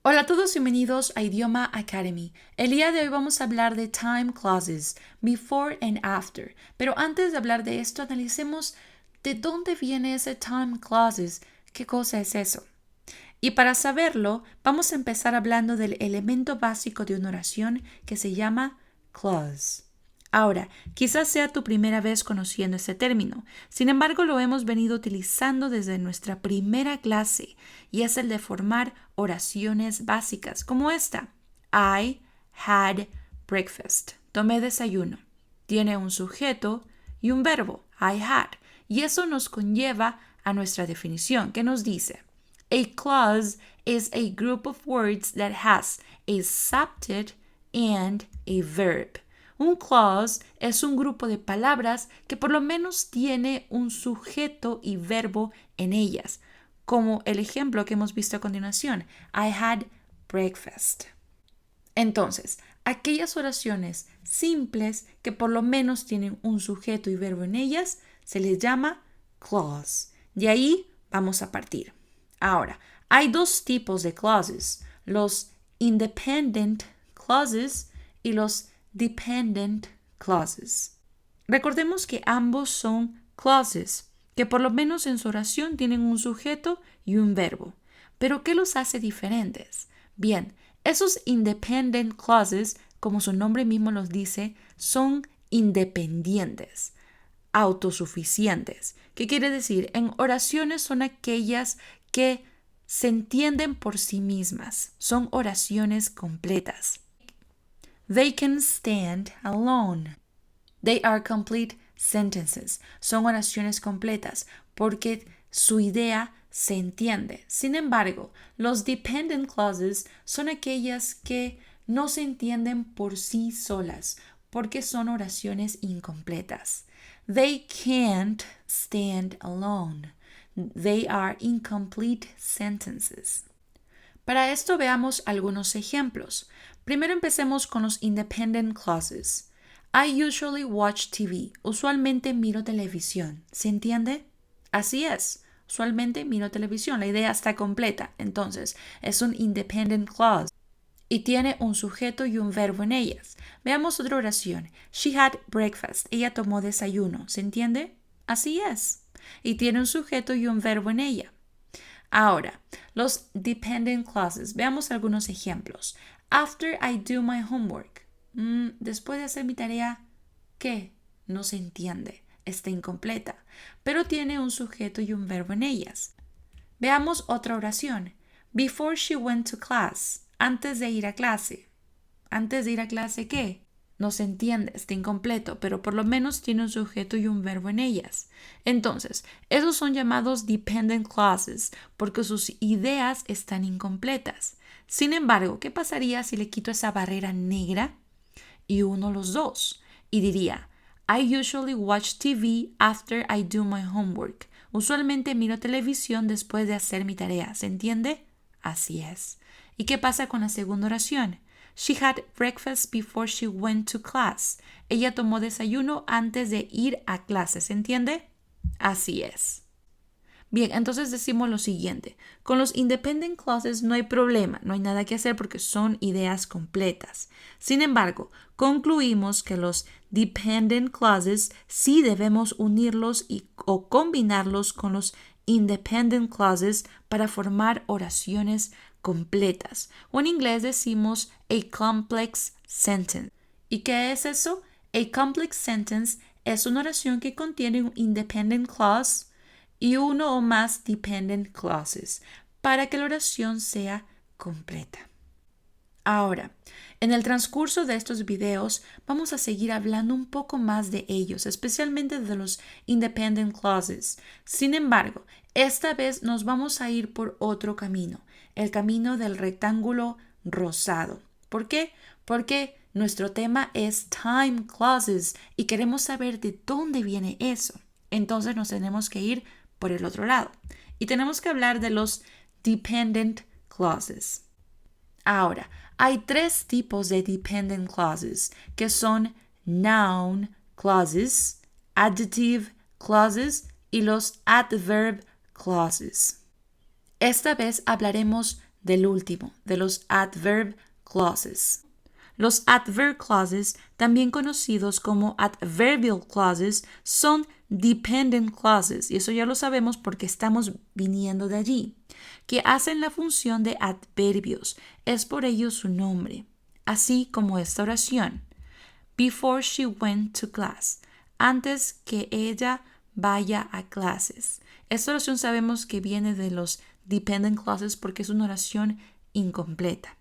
Hola a todos, bienvenidos a Idioma Academy. El día de hoy vamos a hablar de time clauses, before and after. Pero antes de hablar de esto, analicemos de dónde viene ese time clauses, qué cosa es eso. Y para saberlo, vamos a empezar hablando del elemento básico de una oración que se llama clause. Ahora, quizás sea tu primera vez conociendo ese término, sin embargo lo hemos venido utilizando desde nuestra primera clase y es el de formar oraciones básicas como esta. I had breakfast. Tomé desayuno. Tiene un sujeto y un verbo, I had, y eso nos conlleva a nuestra definición que nos dice: a clause is a group of words that has a subject and a verb. Un clause es un grupo de palabras que por lo menos tiene un sujeto y verbo en ellas, como el ejemplo que hemos visto a continuación. I had breakfast. Entonces, aquellas oraciones simples que por lo menos tienen un sujeto y verbo en ellas se les llama clause. De ahí vamos a partir. Ahora, hay dos tipos de clauses, los independent clauses y los dependent clauses. Recordemos que ambos son clauses, que por lo menos en su oración tienen un sujeto y un verbo. ¿Pero qué los hace diferentes? Bien, esos independent clauses, como su nombre mismo los dice, son independientes, autosuficientes. ¿Qué quiere decir? En oraciones son aquellas que se entienden por sí mismas, son oraciones completas. They can stand alone. They are complete sentences. Son oraciones completas porque su idea se entiende. Sin embargo, los dependent clauses son aquellas que no se entienden por sí solas porque son oraciones incompletas. They can't stand alone. They are incomplete sentences. Para esto veamos algunos ejemplos. Primero empecemos con los independent clauses. I usually watch TV. Usualmente miro televisión. ¿Se entiende? Así es. Usualmente miro televisión. La idea está completa. Entonces, es un independent clause y tiene un sujeto y un verbo en ellas. Veamos otra oración. She had breakfast. Ella tomó desayuno. ¿Se entiende? Así es. Y tiene un sujeto y un verbo en ella. Ahora, los dependent clauses. Veamos algunos ejemplos. After I do my homework. Después de hacer mi tarea, ¿qué? No se entiende. Está incompleta, pero tiene un sujeto y un verbo en ellas. Veamos otra oración. Before she went to class. Antes de ir a clase. ¿Antes de ir a clase qué? No se entiende, está incompleto, pero por lo menos tiene un sujeto y un verbo en ellas. Entonces, esos son llamados dependent clauses porque sus ideas están incompletas. Sin embargo, ¿qué pasaría si le quito esa barrera negra y uno los dos? Y diría, I usually watch TV after I do my homework. Usualmente miro televisión después de hacer mi tarea. ¿Se entiende? Así es. ¿Y qué pasa con la segunda oración? She had breakfast before she went to class. Ella tomó desayuno antes de ir a clase. ¿Se entiende? Así es. Bien, entonces decimos lo siguiente. Con los independent clauses no hay problema, no hay nada que hacer porque son ideas completas. Sin embargo, concluimos que los dependent clauses sí debemos unirlos o combinarlos con los independent clauses para formar oraciones completas. O en inglés decimos a complex sentence. ¿Y qué es eso? A complex sentence es una oración que contiene un independent clause y uno o más dependent clauses para que la oración sea completa. Ahora, en el transcurso de estos videos vamos a seguir hablando un poco más de ellos, especialmente de los independent clauses. Sin embargo, esta vez nos vamos a ir por otro camino, el camino del rectángulo rosado. ¿Por qué? Porque nuestro tema es time clauses y queremos saber de dónde viene eso. Entonces nos tenemos que ir por el otro lado y tenemos que hablar de los dependent clauses. Ahora, hay tres tipos de dependent clauses que son noun clauses, adjective clauses y los adverb clauses. Esta vez hablaremos del último, de los adverb clauses. Los adverb clauses, también conocidos como adverbial clauses, son dependent clauses, y eso ya lo sabemos porque estamos viniendo de allí, que hacen la función de adverbios. Es por ello su nombre, así como esta oración. Before she went to class. Antes que ella vaya a clases. Esta oración sabemos que viene de los dependent clauses porque es una oración incompleta.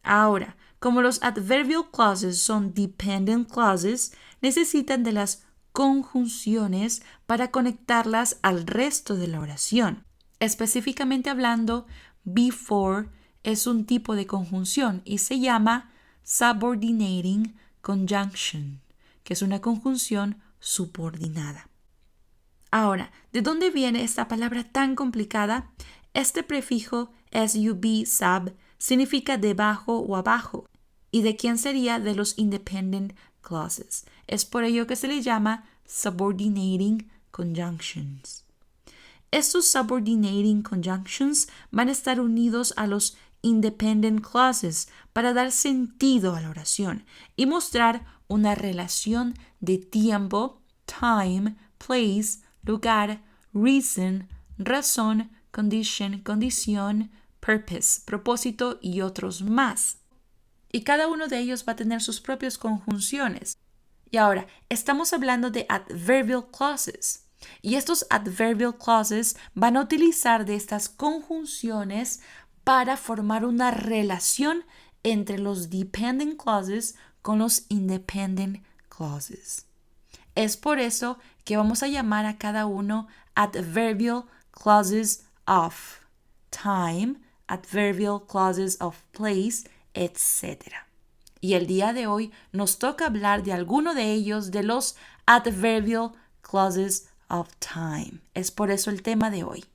Ahora, como los adverbial clauses son dependent clauses, necesitan de las conjunciones para conectarlas al resto de la oración. Específicamente hablando, before es un tipo de conjunción y se llama subordinating conjunction, que es una conjunción subordinada. Ahora, ¿de dónde viene esta palabra tan complicada? Este prefijo sub sub significa debajo o abajo. ¿Y de quién sería? De los independent clauses. Es por ello que se le llama subordinating conjunctions. Estos subordinating conjunctions van a estar unidos a los independent clauses para dar sentido a la oración y mostrar una relación de tiempo, time, place, lugar, reason, razón, condition, condición, purpose, propósito y otros más. Y cada uno de ellos va a tener sus propias conjunciones. Y ahora, estamos hablando de adverbial clauses. Y estos adverbial clauses van a utilizar de estas conjunciones para formar una relación entre los dependent clauses con los independent clauses. Es por eso que vamos a llamar a cada uno adverbial clauses of time, adverbial clauses of place, etc. Y el día de hoy nos toca hablar de alguno de ellos, de los adverbial clauses of time. Es por eso el tema de hoy.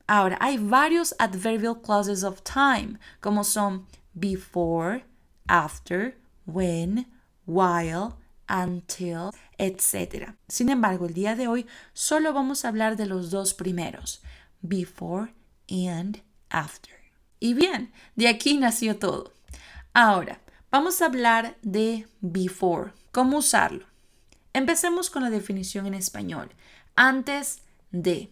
Ahora, hay varios adverbial clauses of time, como son before, after, when, while, until, etc. Sin embargo, el día de hoy solo vamos a hablar de los dos primeros, before and after. Y bien, de aquí nació todo. Ahora, vamos a hablar de before, cómo usarlo. Empecemos con la definición en español. Antes de.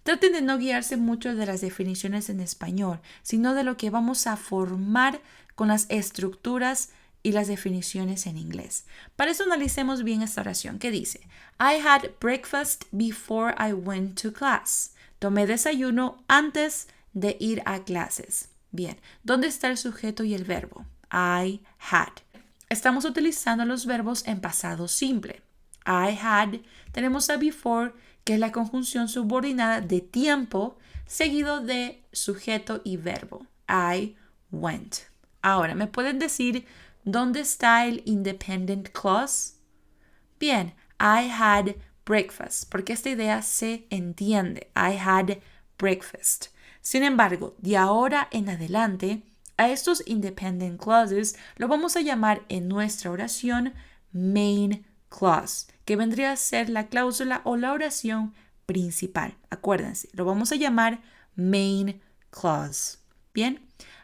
Traten de no guiarse mucho de las definiciones en español, sino de lo que vamos a formar con las estructuras y las definiciones en inglés. Para eso analicemos bien esta oración que dice: I had breakfast before I went to class. Tomé desayuno antes de ir a clases. Bien, ¿dónde está el sujeto y el verbo? I had. Estamos utilizando los verbos en pasado simple. I had, tenemos a before, que es la conjunción subordinada de tiempo, seguido de sujeto y verbo. I went. Ahora, ¿me pueden decir dónde está el independent clause? Bien, I had breakfast, porque esta idea se entiende. I had breakfast. Sin embargo, de ahora en adelante, a estos independent clauses lo vamos a llamar en nuestra oración main clause, que vendría a ser la cláusula o la oración principal. Acuérdense, lo vamos a llamar main clause. Bien,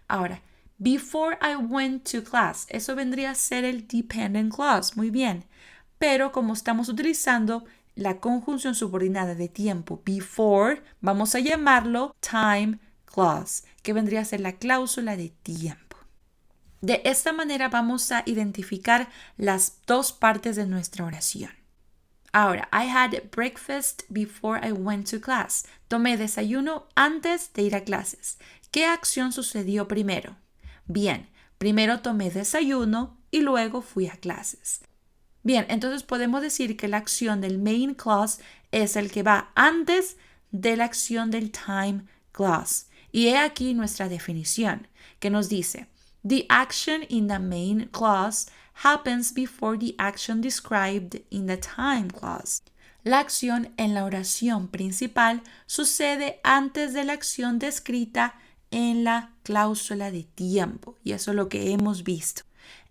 ahora, before I went to class, eso vendría a ser el dependent clause. Muy bien, pero como estamos utilizando la conjunción subordinada de tiempo before, vamos a llamarlo time clause, que vendría a ser la cláusula de tiempo. De esta manera vamos a identificar las dos partes de nuestra oración. Ahora, I had breakfast before I went to class. Tomé desayuno antes de ir a clases. ¿Qué acción sucedió primero? Bien, primero tomé desayuno y luego fui a clases. Bien, entonces podemos decir que la acción del main clause es el que va antes de la acción del time clause. Y he aquí nuestra definición, que nos dice: the action in the main clause happens before the action described in the time clause. La acción en la oración principal sucede antes de la acción descrita en la cláusula de tiempo. Y eso es lo que hemos visto.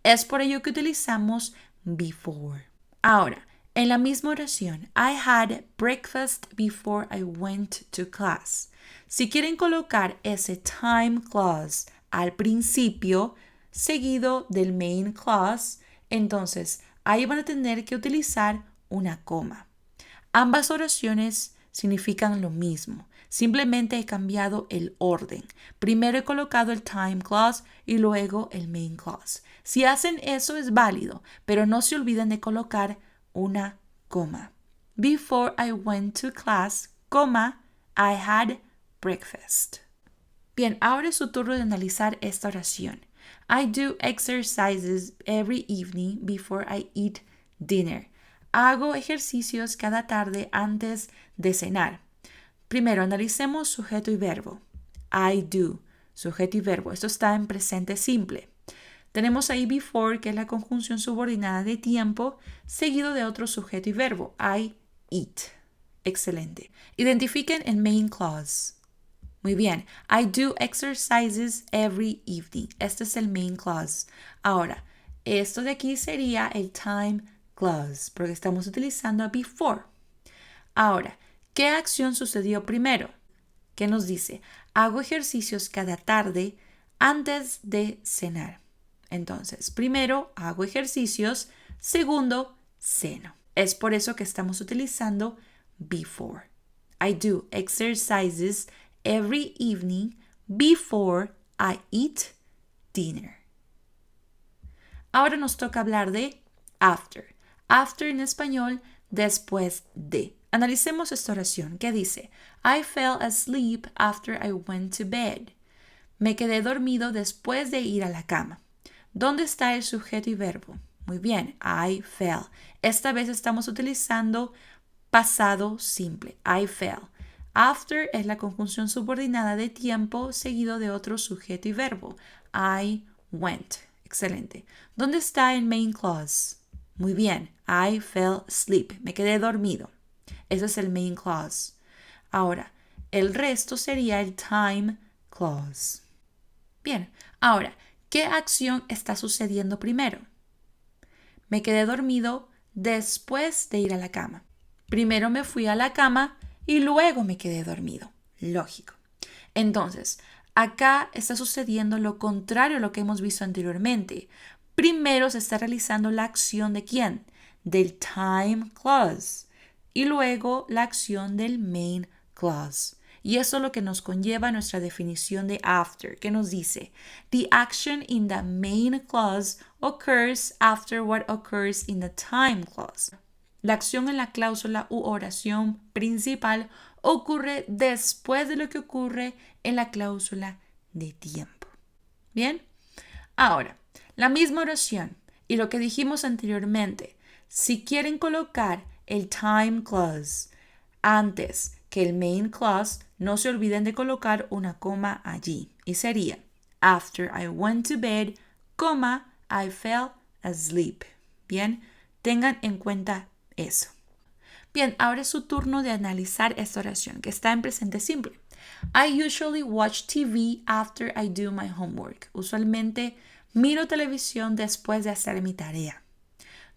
Es por ello que utilizamos before. Ahora, En la misma oración, I had breakfast before I went to class. Si quieren colocar ese time clause al principio, seguido del main clause, entonces ahí van a tener que utilizar una coma. Ambas oraciones significan lo mismo. Simplemente he cambiado el orden. Primero he colocado el time clause y luego el main clause. Si hacen eso es válido, pero no se olviden de colocar una coma. Before I went to class, coma, I had breakfast. Bien, ahora es su turno de analizar esta oración. I do exercises every evening before I eat dinner. Hago ejercicios cada tarde antes de cenar. Primero, analicemos sujeto y verbo. I do, sujeto y verbo. Esto está en presente simple. Tenemos ahí before, que es la conjunción subordinada de tiempo, seguido de otro sujeto y verbo. I eat. Excelente. Identifiquen el main clause. Muy bien. I do exercises every evening. Este es el main clause. Ahora, esto de aquí sería el time clause, porque estamos utilizando a before. Ahora, ¿qué acción sucedió primero? ¿Qué nos dice? Hago ejercicios cada tarde antes de cenar. Entonces, primero hago ejercicios, segundo ceno. Es por eso que estamos utilizando before. I do exercises every evening before I eat dinner. Ahora nos toca hablar de after. After en español, después de. Analicemos esta oración que dice, I fell asleep after I went to bed. Me quedé dormido después de ir a la cama. ¿Dónde está el sujeto y verbo? Muy bien, I fell. Esta vez estamos utilizando pasado simple, I fell. After es la conjunción subordinada de tiempo seguido de otro sujeto y verbo. I went. Excelente. ¿Dónde está el main clause? Muy bien, I fell asleep. Me quedé dormido. Ese es el main clause. Ahora, el resto sería el time clause. Bien, ahora, ¿qué acción está sucediendo primero? Me quedé dormido después de ir a la cama. Primero me fui a la cama y luego me quedé dormido. Lógico. Entonces, acá está sucediendo lo contrario a lo que hemos visto anteriormente. Primero se está realizando la acción de ¿quién? Del time clause. Y luego la acción del main clause. Y eso es lo que nos conlleva nuestra definición de after, que nos dice, the action in the main clause occurs after what occurs in the time clause. La acción en la cláusula u oración principal ocurre después de lo que ocurre en la cláusula de tiempo. ¿Bien? Ahora, la misma oración y lo que dijimos anteriormente, si quieren colocar el time clause antes que el main clause, no se olviden de colocar una coma allí. Y sería, after I went to bed, coma, I fell asleep. Bien, tengan en cuenta eso. Bien, ahora es su turno de analizar esta oración que está en presente simple. I usually watch TV after I do my homework. Usualmente miro televisión después de hacer mi tarea.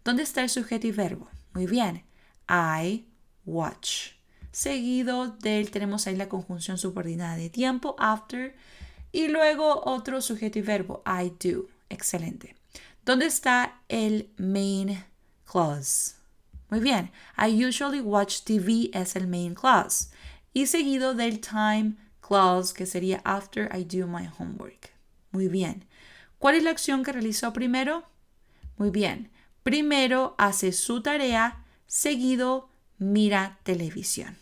¿Dónde está el sujeto y verbo? Muy bien, I watch. Seguido del, tenemos ahí la conjunción subordinada de tiempo, after, y luego otro sujeto y verbo, I do. Excelente. ¿Dónde está el main clause? Muy bien, I usually watch TV es el main clause. Y seguido del time clause, que sería after I do my homework. Muy bien. ¿Cuál es la acción que realizó primero? Muy bien. Primero hace su tarea, seguido mira televisión.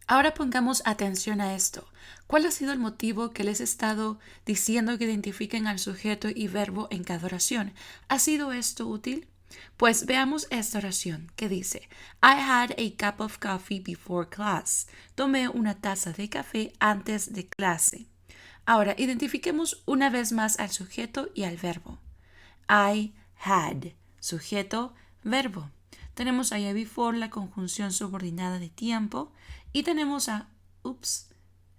Ahora pongamos atención a esto. ¿Cuál ha sido el motivo que les he estado diciendo que identifiquen al sujeto y verbo en cada oración? ¿Ha sido esto útil? Pues veamos esta oración que dice I had a cup of coffee before class. Tomé una taza de café antes de clase. Ahora identifiquemos una vez más al sujeto y al verbo. I had. Sujeto, verbo. Tenemos ahí a before la conjunción subordinada de tiempo y tenemos a,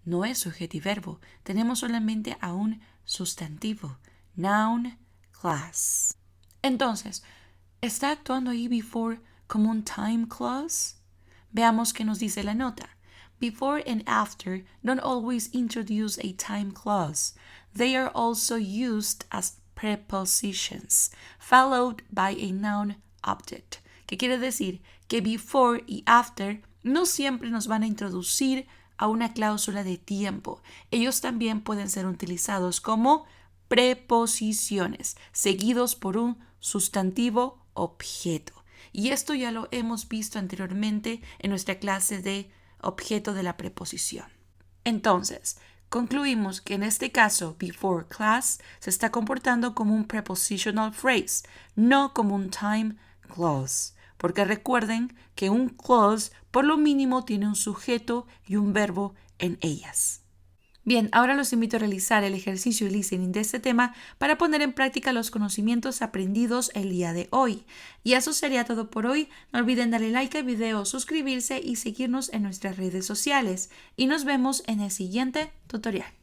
no es sujeto y verbo, tenemos solamente a un sustantivo, noun, class. Entonces, ¿está actuando ahí before como un time clause? Veamos qué nos dice la nota. Before and after don't always introduce a time clause. They are also used as prepositions, followed by a noun object. ¿Qué quiere decir? Que before y after no siempre nos van a introducir a una cláusula de tiempo. Ellos también pueden ser utilizados como preposiciones, seguidos por un sustantivo objeto. Y esto ya lo hemos visto anteriormente en nuestra clase de objeto de la preposición. Entonces, concluimos que en este caso, before class se está comportando como un prepositional phrase, no como un time clause. Porque recuerden que un clause por lo mínimo tiene un sujeto y un verbo en ellas. Bien, ahora los invito a realizar el ejercicio y listening de este tema para poner en práctica los conocimientos aprendidos el día de hoy. Y eso sería todo por hoy. No olviden darle like al video, suscribirse y seguirnos en nuestras redes sociales. Y nos vemos en el siguiente tutorial.